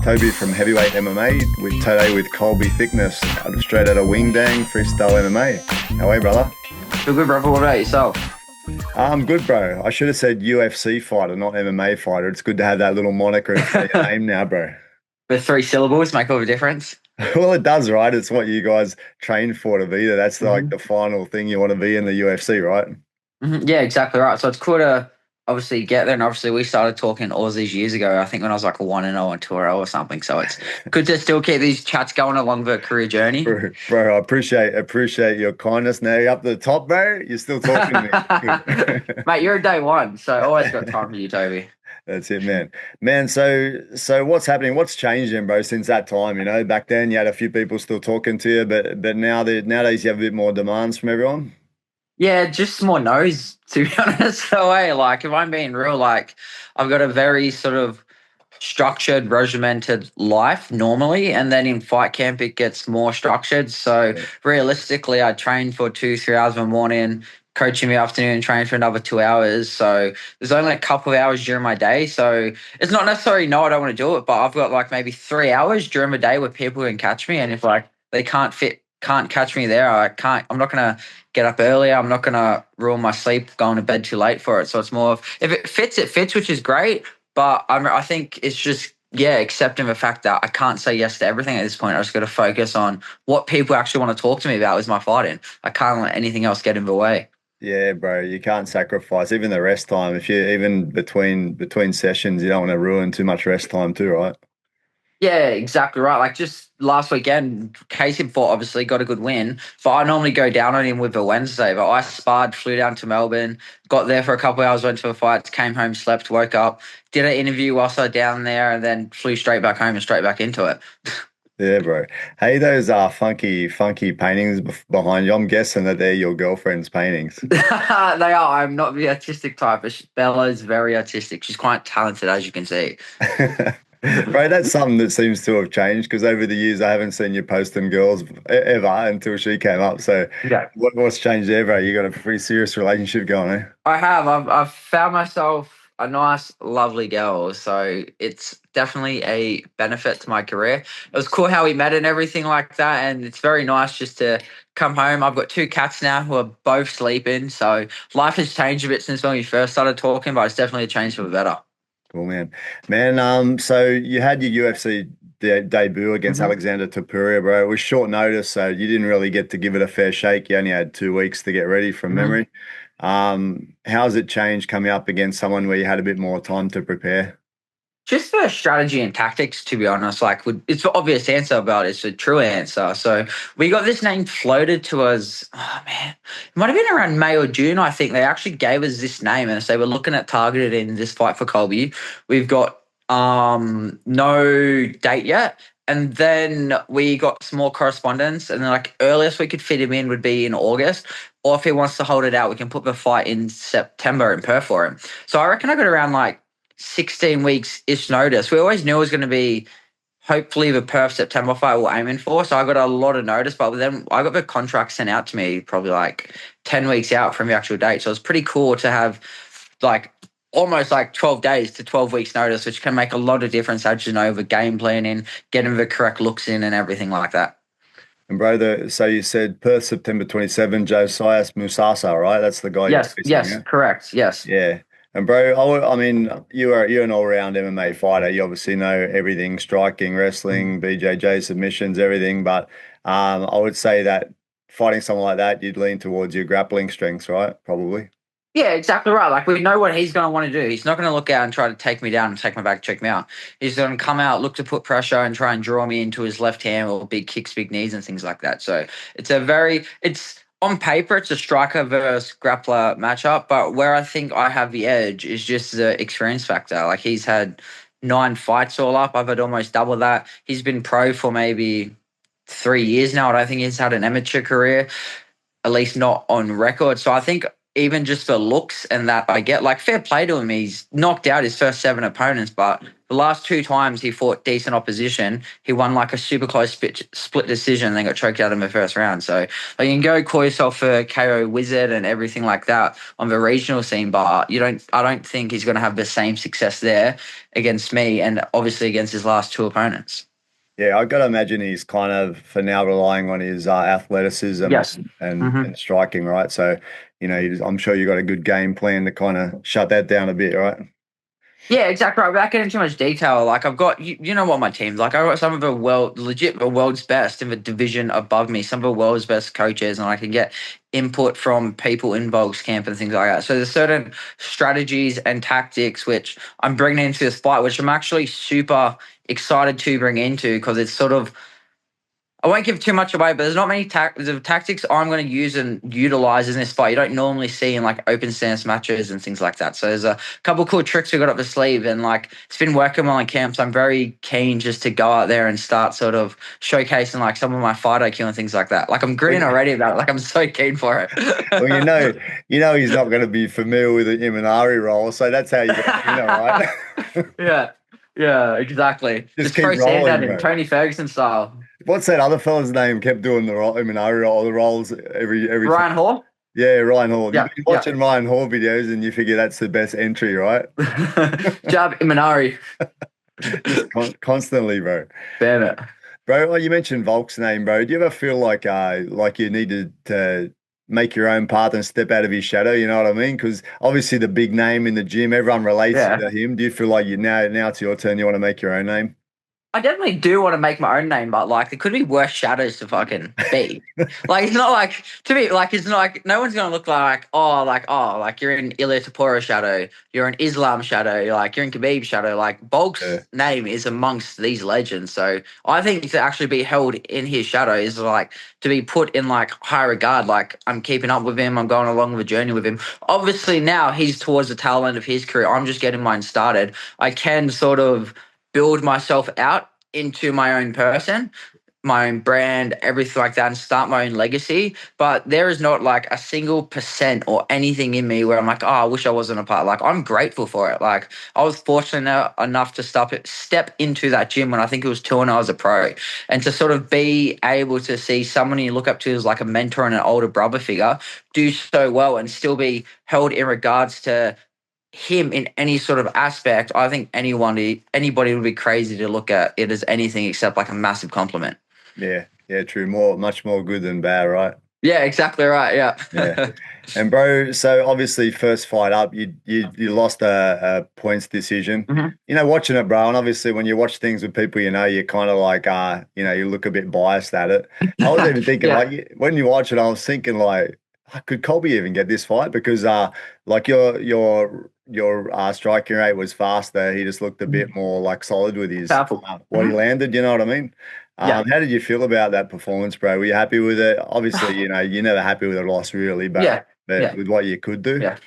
Toby from Heavyweight MMA today with Colby Thicknesse, straight out of Wing Dang, Freestyle MMA. How are you, brother? Feel good, brother. What about yourself? I'm good, bro. I should have said UFC fighter, not MMA fighter. It's good to have that little moniker in front of your name now, bro. The three syllables make all the difference. Well, it does, right? It's what you guys train for to be there. That's like hmm the final thing you want to be in the UFC, right? Yeah, exactly right. So it's cool to obviously get there. And obviously, we started talking all these years ago. I think when I was like a 1-0 and 2-0 or something. So it's good to still keep these chats going along the career journey. Bro, I appreciate your kindness. Now you're up to the top, bro. You're still talking to me. Good. Mate, you're a day one. So always got time for you, Toby. That's it, man. Man, so what's happening? What's changed then, bro, since that time? You know, back then you had a few people still talking to you, but nowadays you have a bit more demands from everyone. Yeah, just more no's, to be honest. So, hey, like, if I'm being real, like, I've got a very sort of structured, regimented life normally, and then in fight camp it gets more structured. So Yeah. realistically, I train for 2-3 hours in the morning, coach in the afternoon, train for another 2 hours. So there's only a couple of hours during my day. So it's not necessarily no, I don't want to do it, but I've got like maybe 3 hours during the day where people can catch me, and if like they can't catch me there, I'm not gonna get up earlier. I'm not gonna ruin my sleep going to bed too late for it. So it's more of if it fits, which is great. But I think it's just, yeah, accepting the fact that I can't say yes to everything at this point. I just got to focus on what people actually want to talk to me about is my fighting. I can't let anything else get in the way. Yeah, bro, you can't sacrifice even the rest time. If you even between sessions, you don't want to ruin too much rest time too, right? Yeah, exactly right. Like just last weekend, Casey fought, obviously got a good win. But I normally go down on him with a Wednesday. But I sparred, flew down to Melbourne, got there for a couple of hours, went to a fight, came home, slept, woke up, did an interview whilst I was down there, and then flew straight back home and straight back into it. Yeah, bro. Hey, those funky paintings behind you. I'm guessing that they're your girlfriend's paintings. They are. I'm not the artistic type, but Bella's very artistic. She's quite talented, as you can see. Bro, that's something that seems to have changed because over the years I haven't seen you posting girls ever until she came up. So Yeah. what's changed there, bro? You got a pretty serious relationship going, eh? I have. I've found myself a nice, lovely girl. So it's definitely a benefit to my career. It was cool how we met and everything like that. And it's very nice just to come home. I've got two cats now who are both sleeping. So life has changed a bit since when we first started talking, but it's definitely a change for the better. Cool, man. Man, so you had your UFC debut against Mhm. Alexandre Topuria, bro. It was short notice, so you didn't really get to give it a fair shake. You only had 2 weeks to get ready from Mhm. memory. How's it changed coming up against someone where you had a bit more time to prepare? Just for strategy and tactics, to be honest, it's the obvious answer, but it's a true answer. So we got this name floated to us. Oh man, it might have been around May or June. I think they actually gave us this name and say we're looking at targeted in this fight for Colby. We've got no date yet, and then we got some more correspondence, and then like earliest we could fit him in would be in August, or if he wants to hold it out, we can put the fight in September in Perth for him. So I reckon I got around like 16 weeks ish notice. We always knew it was going to be hopefully the Perth September fight we're aiming for. So I got a lot of notice, but then I got the contract sent out to me probably like 10 weeks out from the actual date. So it's pretty cool to have like almost like 12 days to 12 weeks notice, which can make a lot of difference as you know, the game planning, getting the correct looks in and everything like that. And bro, so you said Perth September 27, Josias Musasa, right? That's the guy you're Yes, facing, yes, yeah? correct. Yes. Yeah. And bro, I mean, you're an all-round MMA fighter. You obviously know everything, striking, wrestling, BJJ submissions, everything. But I would say that fighting someone like that, you'd lean towards your grappling strengths, right? Probably. Yeah, exactly right. Like we know what he's going to want to do. He's not going to look out and try to take me down and take my back, check me out. He's going to come out, look to put pressure and try and draw me into his left hand or big kicks, big knees and things like that. So it's on paper, it's a striker versus grappler matchup. But where I think I have the edge is just the experience factor. Like he's had 9 fights all up. I've had almost double that. He's been pro for maybe 3 years now. I don't think he's had an amateur career, at least not on record. So I think even just for looks and that I get like fair play to him. He's knocked out his first 7 opponents, but the last 2 times he fought decent opposition, he won like a super close split decision and then got choked out in the first round. So like, you can go call yourself a KO wizard and everything like that on the regional scene, but I don't think he's going to have the same success there against me and obviously against his last 2 opponents. Yeah, I've got to imagine he's kind of for now relying on his athleticism Yes. and striking, right? So, I'm sure you got a good game plan to kind of shut that down a bit, right? Yeah, exactly right. Without getting too much detail, like I've got, you know what my team's like. I've got some of the world's best in the division above me, some of the world's best coaches, and I can get input from people in Volk's camp and things like that. So there's certain strategies and tactics which I'm bringing into this fight, which I'm actually super excited to bring into because it's sort of, I won't give too much away, but there's not many the tactics I'm going to use and utilize in this fight. You don't normally see in like open stance matches and things like that. So there's a couple cool tricks we got up the sleeve, and like it's been working well in camps. I'm very keen just to go out there and start sort of showcasing like some of my fight IQ and things like that. Like I'm grinning already about it. Like I'm so keen for it. Well, he's not going to be familiar with the Imanari roll, so that's how you get right? Yeah. Yeah, exactly. Just throw keep sand at rolling, him, bro. Tony Ferguson style. What's that other fella's name? Kept doing the Imanari roll, the rolls every. Ryan Hall? Yeah, Ryan Hall. Yeah, You've been watching Ryan Hall videos, and you figure that's the best entry, right? Jab Imanari. Just constantly, bro. Damn it. Bro, well, you mentioned Volk's name, bro. Do you ever feel like you needed to make your own path and step out of his shadow? You know what I mean? Because obviously the big name in the gym, everyone relates to him. Do you feel like now it's your turn? You want to make your own name? I definitely do want to make my own name, but like there could be worse shadows to fucking be. Like it's not like to me, like it's not like no one's gonna look like like you're in Ilia Topuria shadow, you're in Islam shadow, you're in Khabib shadow. Like Bulk's name is amongst these legends, so I think to actually be held in his shadow is like to be put in like high regard. Like I'm keeping up with him, I'm going along the journey with him. Obviously now he's towards the tail end of his career. I'm just getting mine started. I can sort of build myself out into my own person, my own brand, everything like that, and start my own legacy. But there is not like a single percent or anything in me where I'm like, oh, I wish I wasn't a part. Like I'm grateful for it. Like I was fortunate enough to step into that gym when I think it was 2 and I was a pro, and to sort of be able to see someone you look up to as like a mentor and an older brother figure do so well and still be held in regards to him in any sort of aspect. I think anybody would be crazy to look at it as anything except like a massive compliment. Yeah, true. Much more good than bad, right? Yeah, exactly right. Yeah. And bro, so obviously first fight up, you lost a points decision. Mm-hmm. Watching it, bro, and obviously when you watch things with people, you're kind of like, you look a bit biased at it. I was even thinking like when you watch it, I was thinking like, could Colby even get this fight? Because like your striking rate was faster. He just looked a bit more like solid with his what he landed. You know what I mean? How did you feel about that performance, bro? Were you happy with it? Obviously, you're never happy with a loss, really, but with what you could do. Yeah,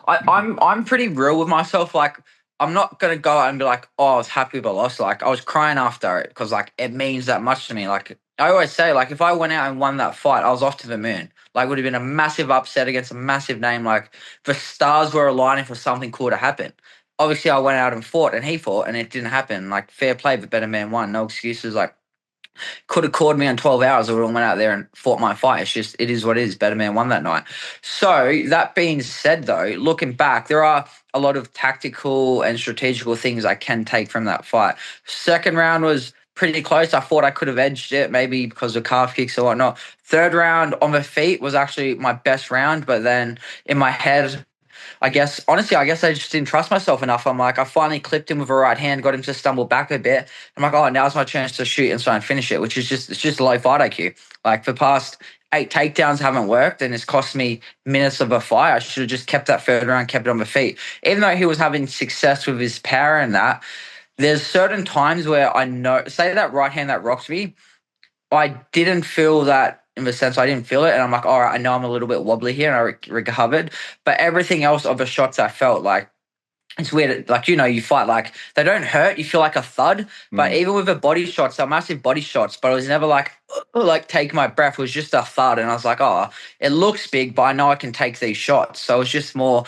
I'm pretty real with myself. Like, I'm not gonna go out and be like, oh, I was happy with a loss. Like, I was crying after it because like it means that much to me. Like I always say, like if I went out and won that fight, I was off to the moon. Like, it would have been a massive upset against a massive name. Like the stars were aligning for something cool to happen. Obviously, I went out and fought, and he fought, and it didn't happen. Like fair play, but better man won. No excuses. Like could have called me on 12 hours. I would have went out there and fought my fight. It's just, it is what it is. Better man won that night. So that being said, though, looking back, there are a lot of tactical and strategical things I can take from that fight. Second round was pretty close. I thought I could have edged it, maybe because of calf kicks or whatnot. Third round on the feet was actually my best round, but then in my head, honestly, I just didn't trust myself enough. I'm like, I finally clipped him with a right hand, got him to stumble back a bit. I'm like, oh, now's my chance to shoot and try and finish it, which is it's just low fight IQ. Like the past 8 takedowns haven't worked and it's cost me minutes of a fight. I should have just kept that third round, kept it on the feet. Even though he was having success with his power and that, there's certain times where I know, say that right hand that rocks me, I didn't feel that in the sense I didn't feel it. And I'm like, all right, I know I'm a little bit wobbly here and I recovered. But everything else of the shots I felt like, it's weird. Like, you fight like they don't hurt. You feel like a thud. But even with the body shots, they're massive body shots. But it was never like take my breath. It was just a thud. And I was like, oh, it looks big, but I know I can take these shots. So it's just more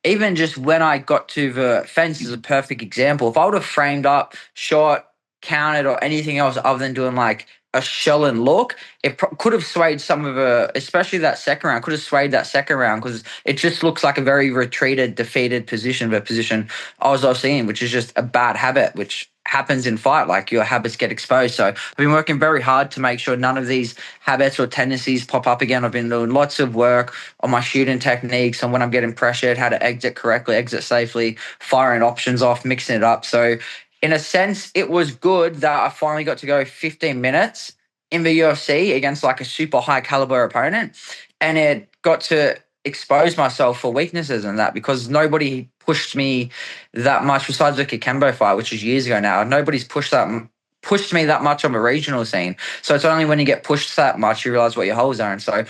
even just when I got to the fence is a perfect example. If I would have framed up, shot, counted, or anything else other than doing like a shell and look, it could have swayed some of the, especially that second round, could have swayed that second round because it just looks like a very retreated, defeated position, the position I was obviously in, which is just a bad habit, which happens in fight. Like your habits get exposed. So I've been working very hard to make sure none of these habits or tendencies pop up again. I've been doing lots of work on my shooting techniques and when I'm getting pressured, how to exit correctly, exit safely, firing options off, mixing it up. So in a sense, it was good that I finally got to go 15 minutes in the UFC against like a super high caliber opponent. And it got to expose myself for weaknesses and that because nobody pushed me that much besides the Kikembo fight, which was years ago now. Nobody's pushed me that much on the regional scene. So it's only when you get pushed that much you realize what your holes are. And so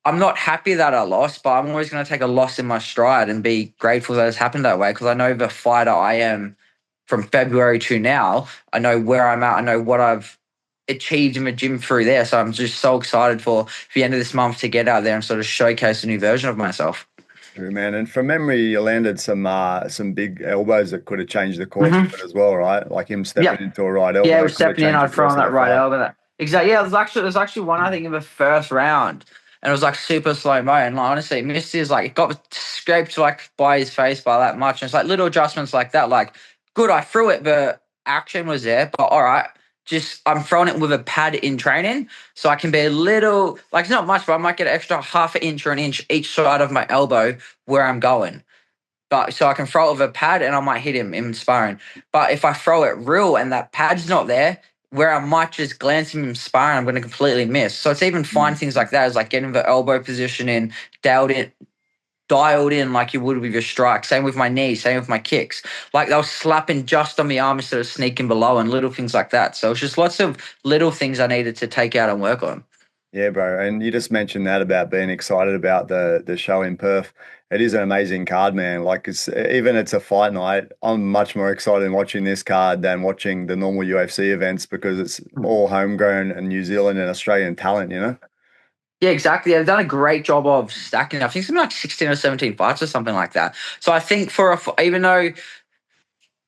I'm not happy that I lost, but I'm always going to take a loss in my stride and be grateful that it's happened that way because I know the fighter I am from February to now. I know where I'm at. I know what I've achieved in the gym through there. So I'm just so excited for the end of this month to get out there and sort of showcase a new version of myself. True, man. And from memory, you landed some big elbows that could have changed the course of it as well, right? Like him stepping Yeah. into a right Yeah, elbow we're could have stepping in. changed I'd the throw course on of that the right fight. elbow. Exactly. Yeah, there's actually one I think in the first round, and it was like super slow mo. And like, honestly, missed his like it got scraped like by his face by that much. And it's like little adjustments like that. Like, good, I threw it, but action was there. But all right, just I'm throwing it with a pad in training, so I can be a little like it's not much, but I might get an extra half an inch or an inch each side of my elbow where I'm going. But so I can throw it with a pad and I might hit him in sparring. But if I throw it real and that pad's not there, where I might just glance him in sparring, I'm going to completely miss. So it's even fine Mm. things like that, as like getting the elbow position in, dialed in like you would with your strike. Same with my knees, same with my kicks. Like they were slapping just on the arm instead of sneaking below and little things like that. So it's just lots of little things I needed to take out and work on. Yeah, bro. And you just mentioned that about being excited about the show in Perth. It is an amazing card, man. Like it's a fight night. I'm much more excited in watching this card than watching the normal UFC events because it's all homegrown and New Zealand and Australian talent, you know? Yeah, exactly. They've done a great job of stacking. I think something like 16 or 17 fights or something like that. So I think even though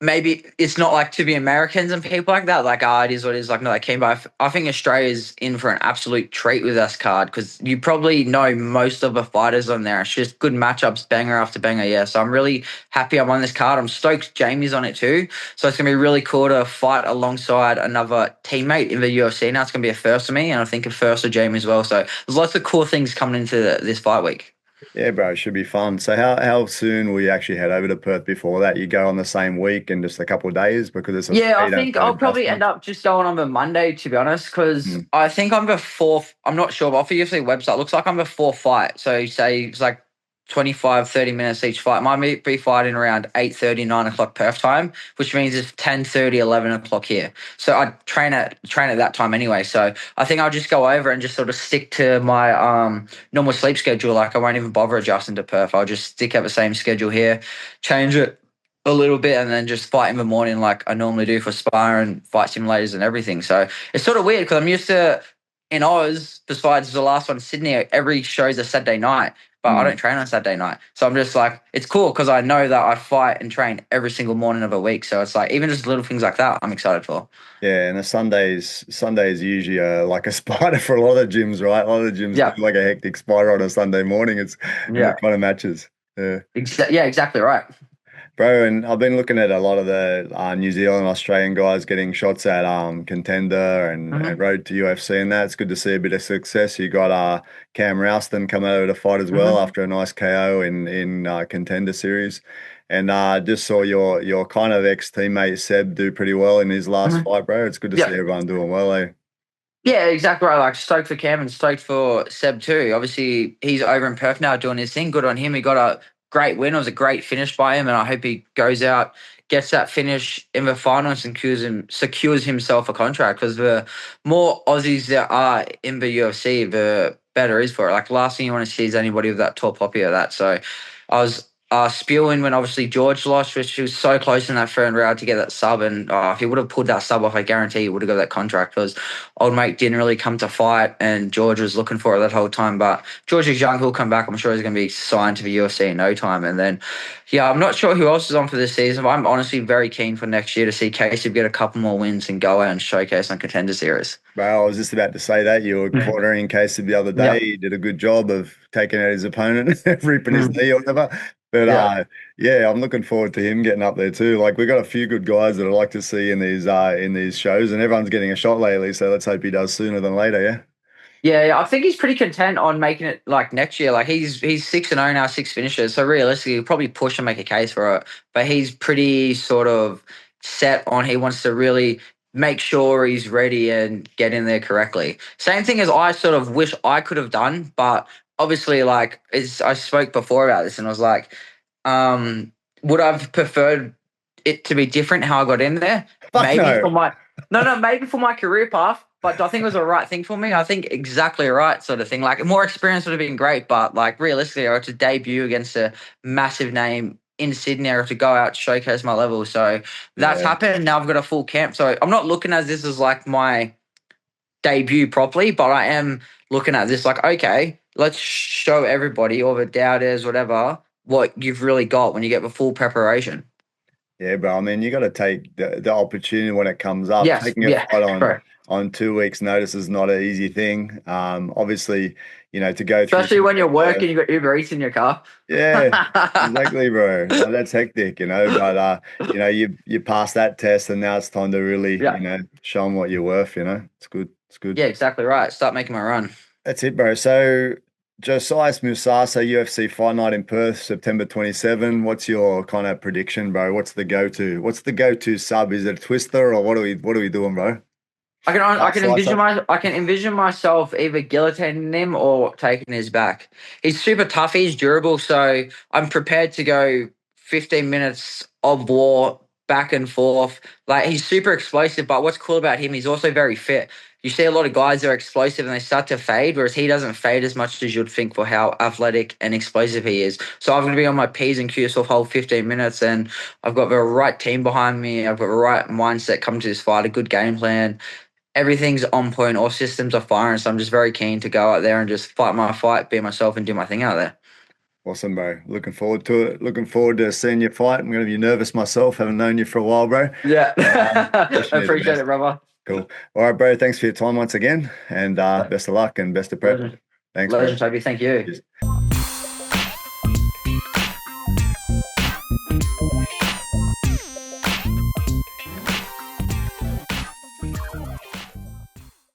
maybe it's not like to be Americans and people like that, like, it is what it is, like, no, they came by. I think Australia's in for an absolute treat with this card because you probably know most of the fighters on there. It's just good matchups, banger after banger. Yeah. So I'm really happy I'm on this card. I'm stoked Jamie's on it too. So it's going to be really cool to fight alongside another teammate in the UFC. Now it's going to be a first for me and I think a first for Jamie as well. So there's lots of cool things coming into this fight week. Yeah, bro, it should be fun. So how soon will you actually head over to Perth before that? You go on the same week and just a couple of days because it's Yeah, I you don't think have to I'll adjust probably end much. up just going on the Monday, to be honest, because Mm. I think I'm the fourth. I'm not sure, but off the UFC website, looks like I'm the fourth fight. So, say it's like 25, 30 minutes each fight. Might be fighting around 8:30, 9 o'clock Perth time, which means it's 10:30, 11 o'clock here. So, I train at that time anyway. So, I think I'll just go over and just sort of stick to my normal sleep schedule. Like, I won't even bother adjusting to Perth. I'll just stick at the same schedule here, change it a little bit and then just fight in the morning like I normally do for sparring, fight simulators and everything. So it's sort of weird because I'm used to in Oz, besides the last one in Sydney, every show's a Saturday night, but I Mm. don't train on Saturday night. So I'm just like, it's cool because I know that I fight and train every single morning of a week. So it's like even just little things like that I'm excited for. Yeah, and the Sundays usually like a spider for a lot of gyms, right? A lot of gyms do Yeah. like a hectic spider on a Sunday morning. It's in the Yeah. kind of matches. Yeah. Yeah, exactly right. Bro, and I've been looking at a lot of the New Zealand, Australian guys getting shots at Contender and Hmm. Road to UFC and that. It's good to see a bit of success. You got Cam Rouston coming over to fight as well Hmm. after a nice KO in Contender series. And just saw your kind of ex-teammate Seb do pretty well in his last Hmm. fight, bro. It's good to see Yeah. everyone doing well, eh? Yeah, exactly right. Like stoked for Cam and stoked for Seb too. Obviously, he's over in Perth now doing his thing. Good on him. He got a great win. It was a great finish by him, and I hope he goes out, gets that finish in the finals, and secures himself a contract. Because the more Aussies there are in the UFC, the better it is for it. Like last thing you want to see is anybody with that tall poppy or that. So, I was spewing when obviously George lost, which was so close in that third round to get that sub. And if he would have pulled that sub off, I guarantee he would have got that contract, because old mate didn't really come to fight and George was looking for it that whole time. But George is young, he'll come back. I'm sure he's going to be signed to the UFC in no time. And then, yeah, I'm not sure who else is on for this season, but I'm honestly very keen for next year to see Casey get a couple more wins and go out and showcase on Contender Series. Well, I was just about to say that. You were cornering Casey the other day. Yep. He did a good job of taking out his opponent, ripping his Mm. knee or whatever. But Yeah. yeah, I'm looking forward to him getting up there too. Like we've got a few good guys that I like to see in these shows, and everyone's getting a shot lately. So let's hope he does sooner than later. Yeah. Yeah, I think he's pretty content on making it like next year. Like he's 6-0 now, 6 finishes. So realistically, he'll probably push and make a case for it. But he's pretty sort of set on he wants to really make sure he's ready and get in there correctly. Same thing as I sort of wish I could have done, but obviously, like as I spoke before about this, and I was like, would I've preferred it to be different how I got in there? Fuck Maybe no. for my maybe for my career path. But I think it was the right thing for me. I think exactly right sort of thing. Like more experience would have been great, but like realistically, I had to debut against a massive name in Sydney. I had to go out, showcase my level. So that's Yeah. happened. Now I've got a full camp. So I'm not looking at this as like my debut properly, but I am looking at this like, okay, let's show everybody, all the doubters, whatever, what you've really got when you get the full preparation. Yeah, bro. I mean, you got to take the opportunity when it comes up. Yes. Taking a Yeah. fight Correct. on 2 weeks' notice is not an easy thing. Obviously, to go through. Especially when you're working, you got Uber Eats in your car. Yeah, exactly, bro. Like, that's hectic, but you pass that test, and now it's time to really, Yeah. show them what you're worth. It's good. It's good. Yeah, exactly right. Start making my run. That's it, bro. So, Josias Musasa, UFC Fight Night in Perth, September 27. What's your kind of prediction, bro? What's the go-to? What's the go-to sub? Is it a twister, or what are we doing, bro? I can envision myself either guillotining him or taking his back. He's super tough. He's durable, so I'm prepared to go 15 minutes of war back and forth. Like he's super explosive, but what's cool about him, he's also very fit. You see a lot of guys that are explosive and they start to fade, whereas he doesn't fade as much as you'd think for how athletic and explosive he is. So I'm going to be on my P's and Q's for the whole 15 minutes, and I've got the right team behind me. I've got the right mindset coming to this fight, a good game plan. Everything's on point. All systems are firing. So I'm just very keen to go out there and just fight my fight, be myself, and do my thing out there. Awesome, bro. Looking forward to it. Looking forward to seeing you fight. I'm going to be nervous myself. Haven't known you for a while, bro. Yeah. Wishing you the Appreciate best. it, brother. Cool. All right, bro. Thanks for your time once again, and best of luck and best of prep. Legend. Thanks, bro. Legend, Toby. Thank you. Cheers.